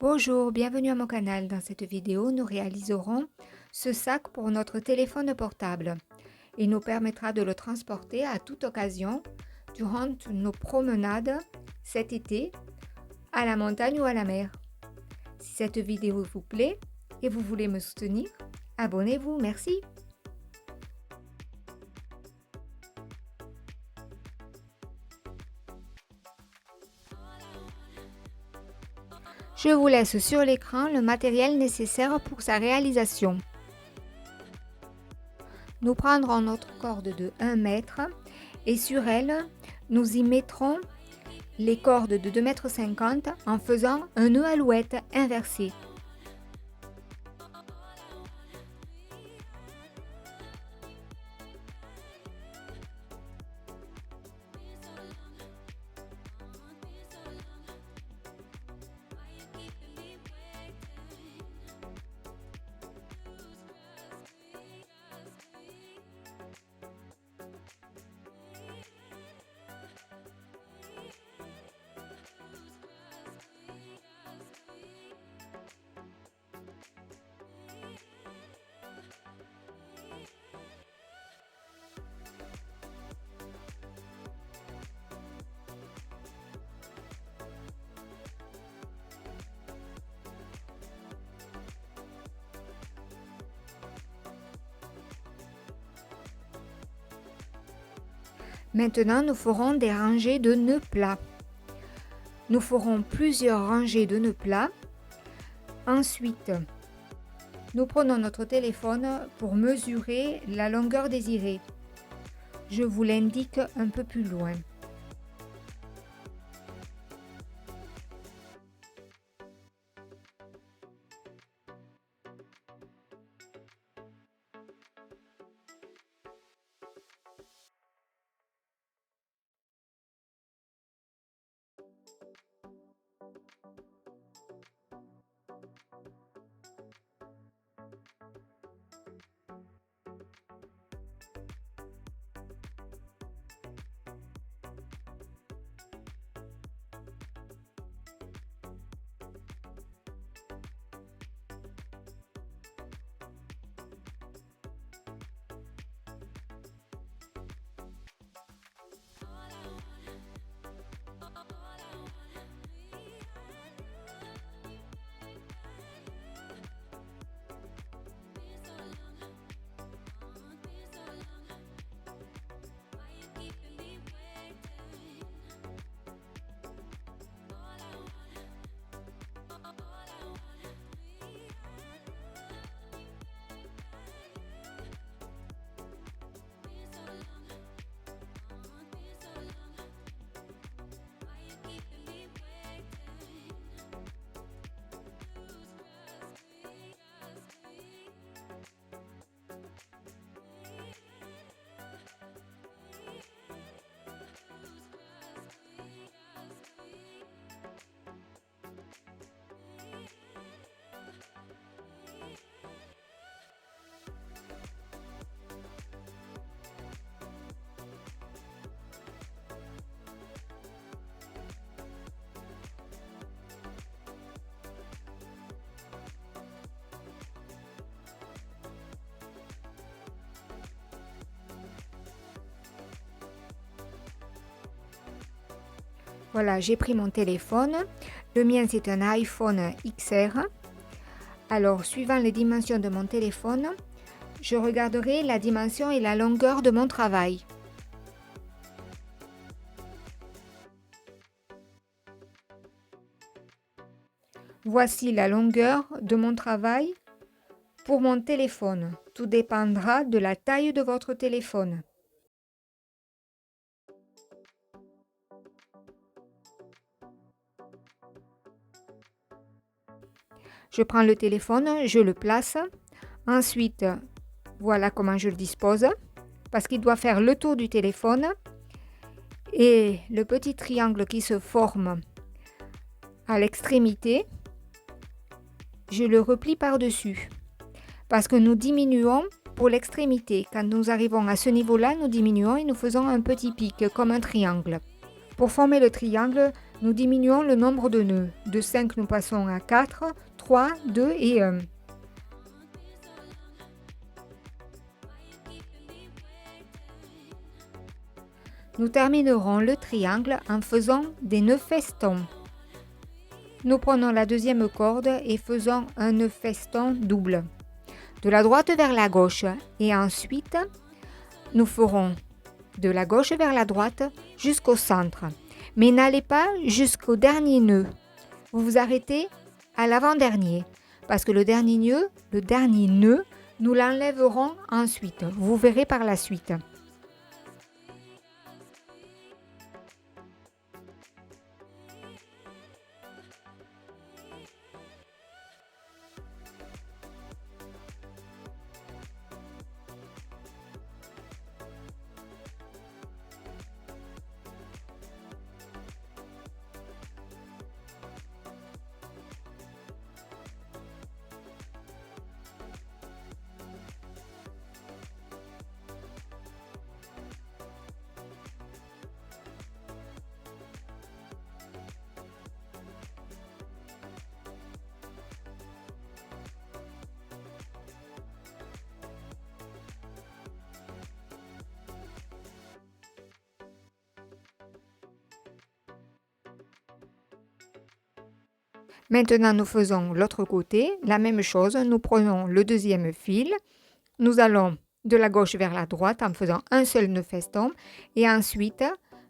Bonjour, bienvenue à mon canal. Dans cette vidéo, nous réaliserons ce sac pour notre téléphone portable. Il nous permettra de le transporter à toute occasion durant nos promenades cet été, à la montagne ou à la mer. Si cette vidéo vous plaît et vous voulez me soutenir, abonnez-vous, merci. Je vous laisse sur l'écran le matériel nécessaire pour sa réalisation. Nous prendrons notre corde de 1 mètre et sur elle, nous y mettrons les cordes de 2,50 m en faisant un nœud alouette inversé. Maintenant, nous ferons des rangées de nœuds plats. Nous ferons plusieurs rangées de nœuds plats. Ensuite, nous prenons notre téléphone pour mesurer la longueur désirée. Je vous l'indique un peu plus loin. Voilà, j'ai pris mon téléphone. Le mien, c'est un iPhone XR. Alors, suivant les dimensions de mon téléphone, je regarderai la dimension et la longueur de mon travail. Voici la longueur de mon travail pour mon téléphone. Tout dépendra de la taille de votre téléphone. Je prends le téléphone, je le place. Ensuite, voilà comment je le dispose. Parce qu'il doit faire le tour du téléphone. Et le petit triangle qui se forme à l'extrémité, je le replie par-dessus. Parce que nous diminuons pour l'extrémité. Quand nous arrivons à ce niveau-là, nous diminuons et nous faisons un petit pic comme un triangle. Pour former le triangle, Nous diminuons le nombre de nœuds. De 5, nous passons à 4, 3, 2 et 1. Nous terminerons le triangle en faisant des nœuds festons. Nous prenons la deuxième corde et faisons un nœud feston double. De la droite vers la gauche et ensuite nous ferons de la gauche vers la droite jusqu'au centre. Mais n'allez pas jusqu'au dernier nœud. Vous vous arrêtez à l'avant-dernier parce que le dernier nœud, nous l'enlèverons ensuite. Vous verrez par la suite. Maintenant, nous faisons l'autre côté, la même chose. Nous prenons le deuxième fil. Nous allons de la gauche vers la droite en faisant un seul nœud feston. Et ensuite,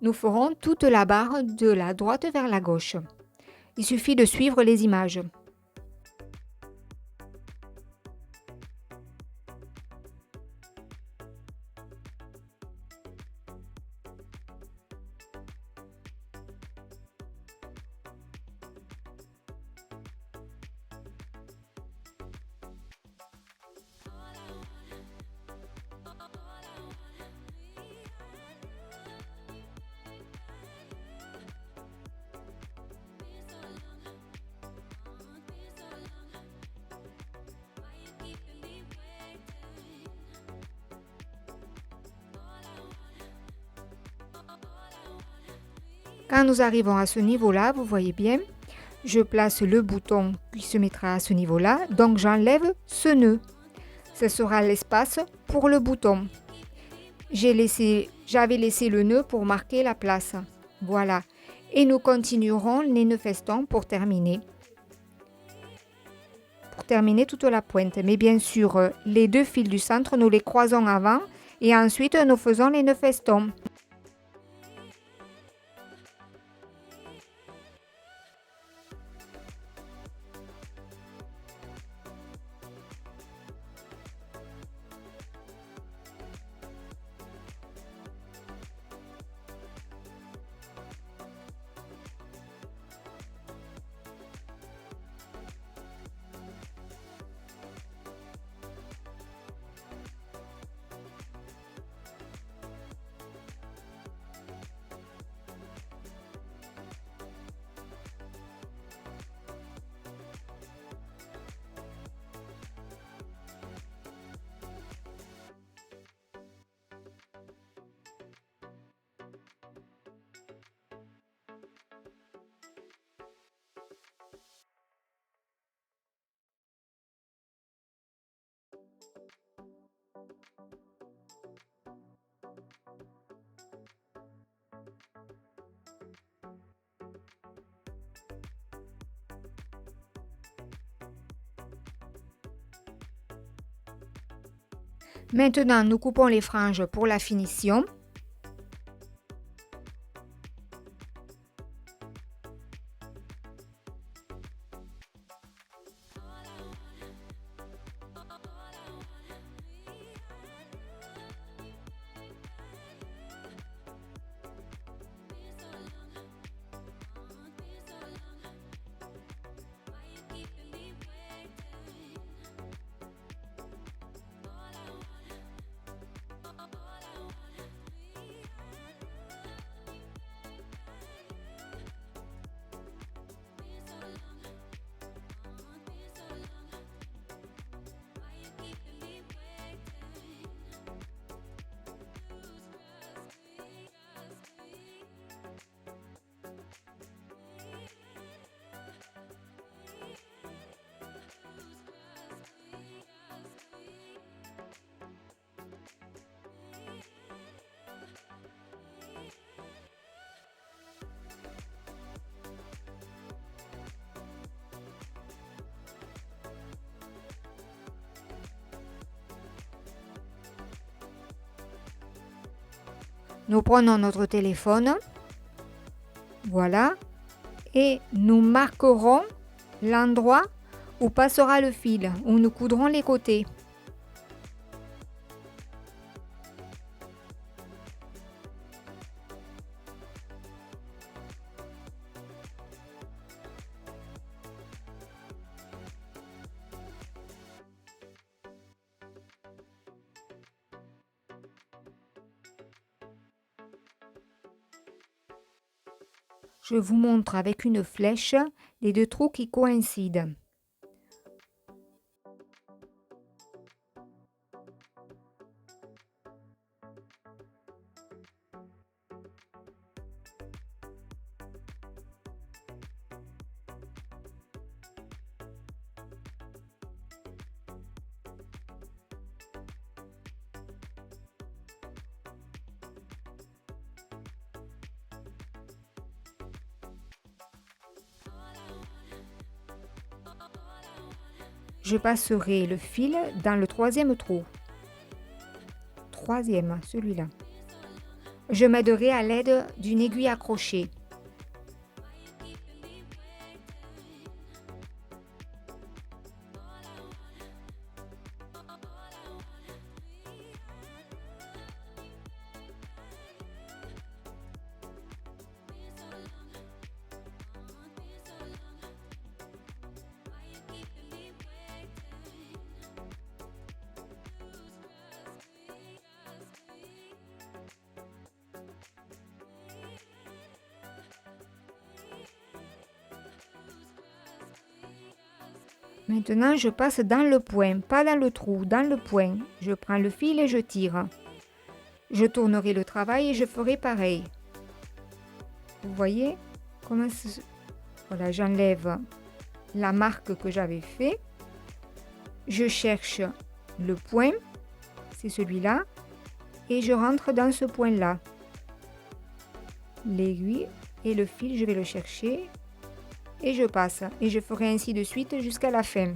nous ferons toute la barre de la droite vers la gauche. Il suffit de suivre les images. Quand nous arrivons à ce niveau-là, vous voyez bien, je place le bouton qui se mettra à ce niveau-là, donc j'enlève ce nœud. Ce sera l'espace pour le bouton. J'avais laissé le nœud pour marquer la place. Voilà. Et nous continuerons les nœuds festons pour terminer. Pour terminer toute la pointe. Mais bien sûr, les deux fils du centre, nous les croisons avant et ensuite nous faisons les nœuds festons. Maintenant, nous coupons les franges pour la finition. Nous prenons notre téléphone, voilà, et nous marquerons l'endroit où passera le fil, où nous coudrons les côtés. Je vous montre avec une flèche les deux trous qui coïncident. Je passerai le fil dans le troisième trou. Troisième, celui-là. Je m'aiderai à l'aide d'une aiguille à crochet. Maintenant, je passe dans le point, pas dans le trou, dans le point. Je prends le fil et je tire. Je tournerai le travail et je ferai pareil. Vous voyez comment voilà, j'enlève la marque que j'avais fait. Je cherche le point, c'est celui-là, et je rentre dans ce point-là. L'aiguille et le fil, je vais le chercher et je passe. Et je ferai ainsi de suite jusqu'à la fin.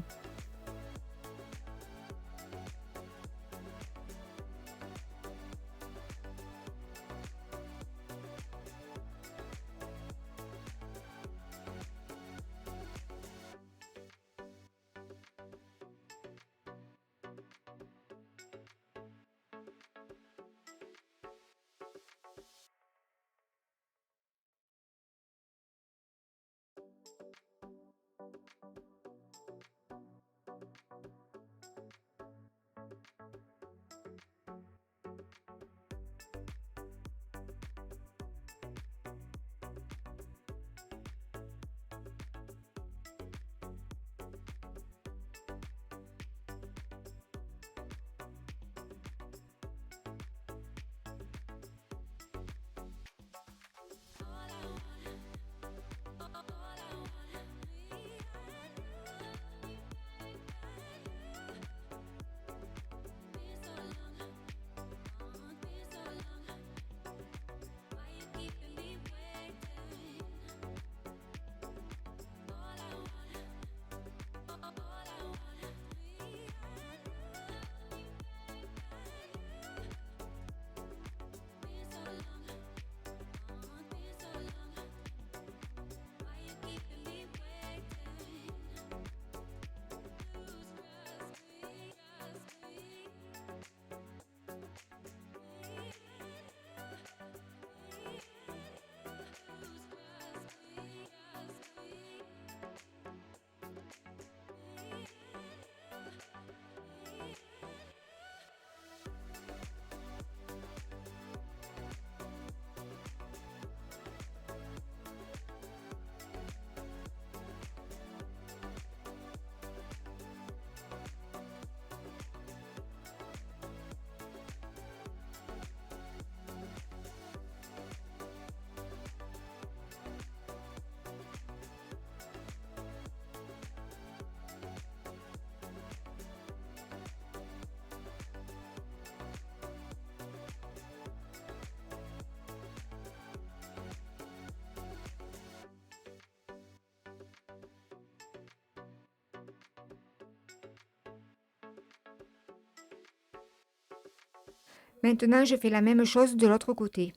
Maintenant, je fais la même chose de l'autre côté.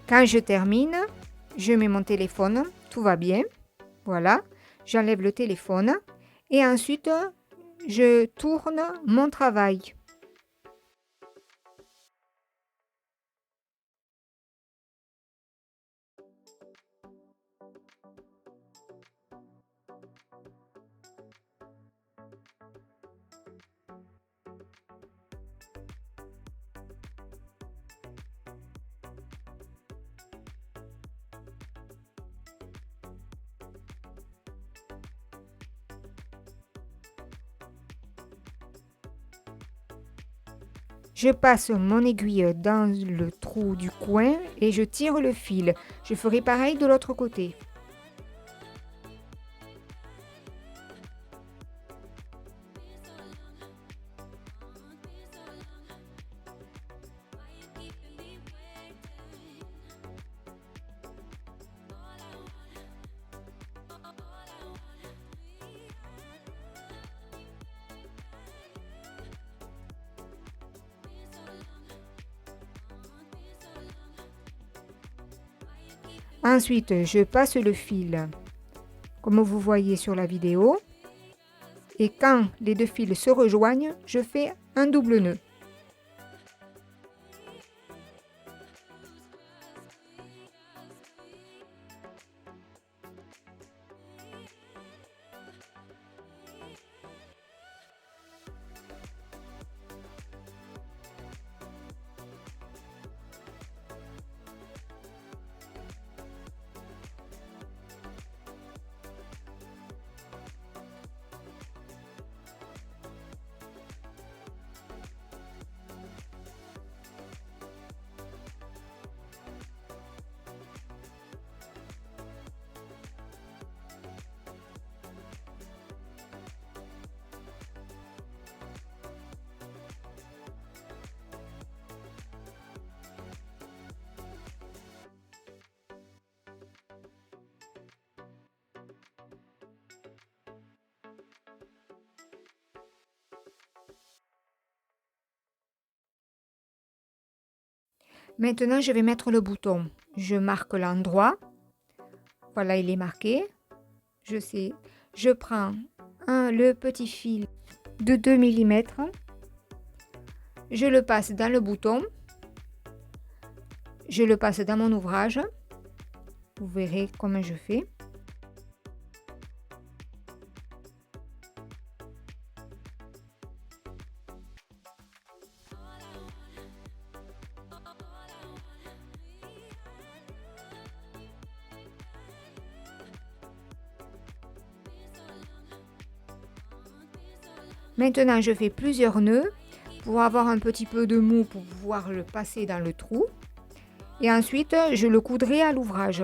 Quand je termine, je mets mon téléphone, tout va bien. Voilà, j'enlève le téléphone et ensuite je tourne mon travail. Je passe mon aiguille dans le trou du coin et je tire le fil. Je ferai pareil de l'autre côté. Ensuite, je passe le fil, comme vous voyez sur la vidéo. Et quand les deux fils se rejoignent, je fais un double nœud. Maintenant, je vais mettre le bouton. Je marque l'endroit. Voilà, il est marqué. Je prends le petit fil de 2 mm. Je le passe dans le bouton. Je le passe dans mon ouvrage. Vous verrez comment je fais. Maintenant, je fais plusieurs nœuds pour avoir un petit peu de mou pour pouvoir le passer dans le trou. Et ensuite, je le coudrai à l'ouvrage.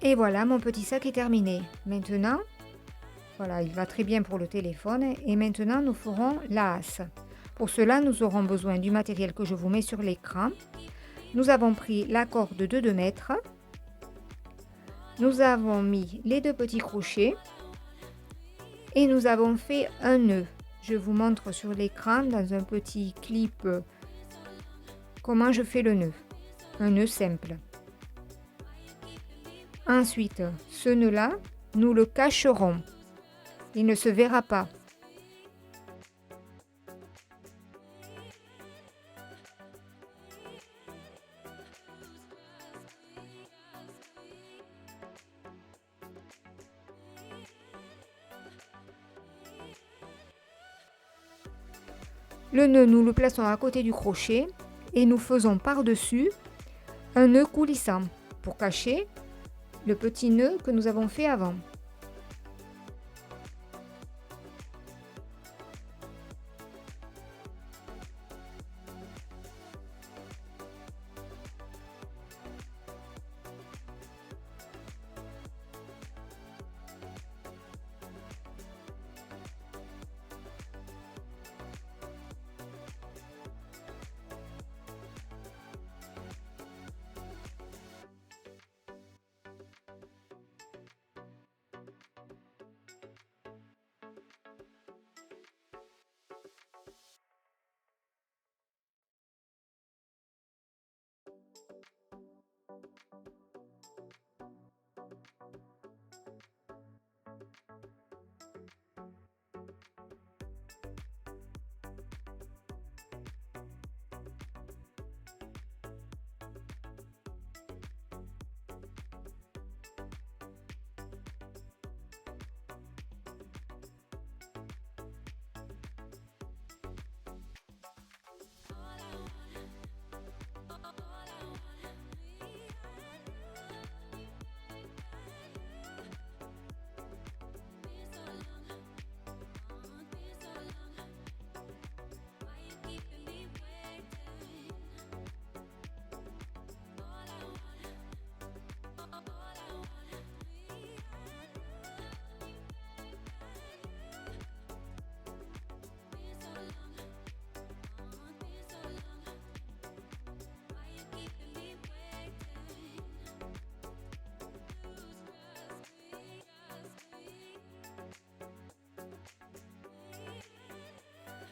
Et voilà, mon petit sac est terminé. Maintenant, voilà, il va très bien pour le téléphone. Et maintenant, nous ferons la hasse. Pour cela, nous aurons besoin du matériel que je vous mets sur l'écran. Nous avons pris la corde de 2 mètres. Nous avons mis les 2 petits crochets. Et nous avons fait un nœud. Je vous montre sur l'écran dans un petit clip comment je fais le nœud. Un nœud simple. Ensuite, ce nœud-là, nous le cacherons. Il ne se verra pas. Le nœud, nous le plaçons à côté du crochet et nous faisons par-dessus un nœud coulissant pour cacher le petit nœud que nous avons fait avant.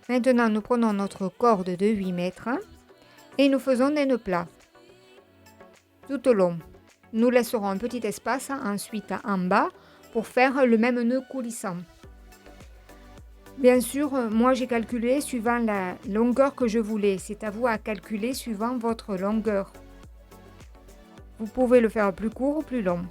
Maintenant, nous prenons notre corde de 8 mètres et nous faisons des nœuds plats. tout au long. Nous laisserons un petit espace ensuite en bas pour faire le même nœud coulissant. Bien sûr, moi j'ai calculé suivant la longueur que je voulais. C'est à vous à calculer suivant votre longueur. Vous pouvez le faire plus court ou plus long.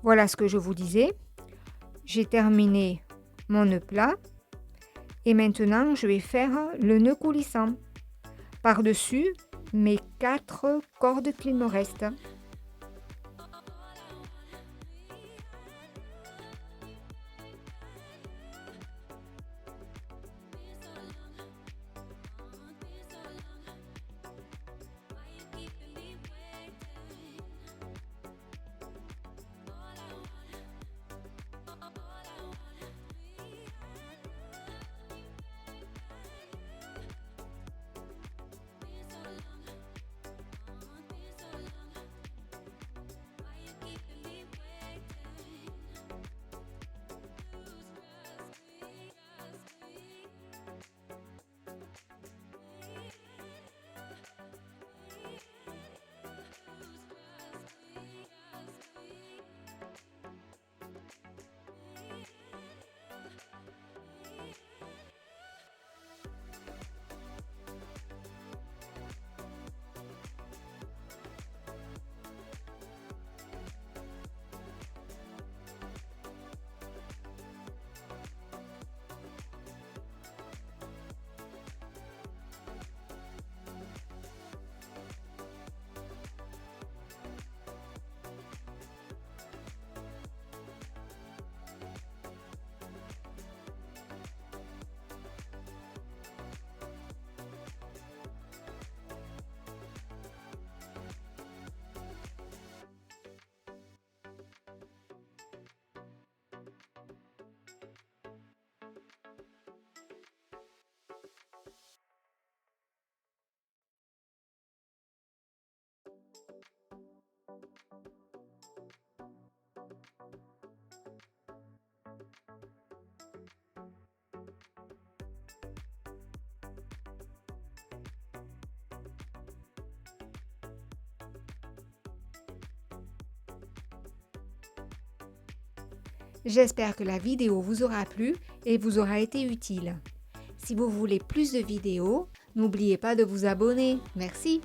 Voilà ce que je vous disais. J'ai terminé mon nœud plat et maintenant je vais faire le nœud coulissant par-dessus mes 4 cordes qu'il me reste. J'espère que la vidéo vous aura plu et vous aura été utile. Si vous voulez plus de vidéos, n'oubliez pas de vous abonner. Merci.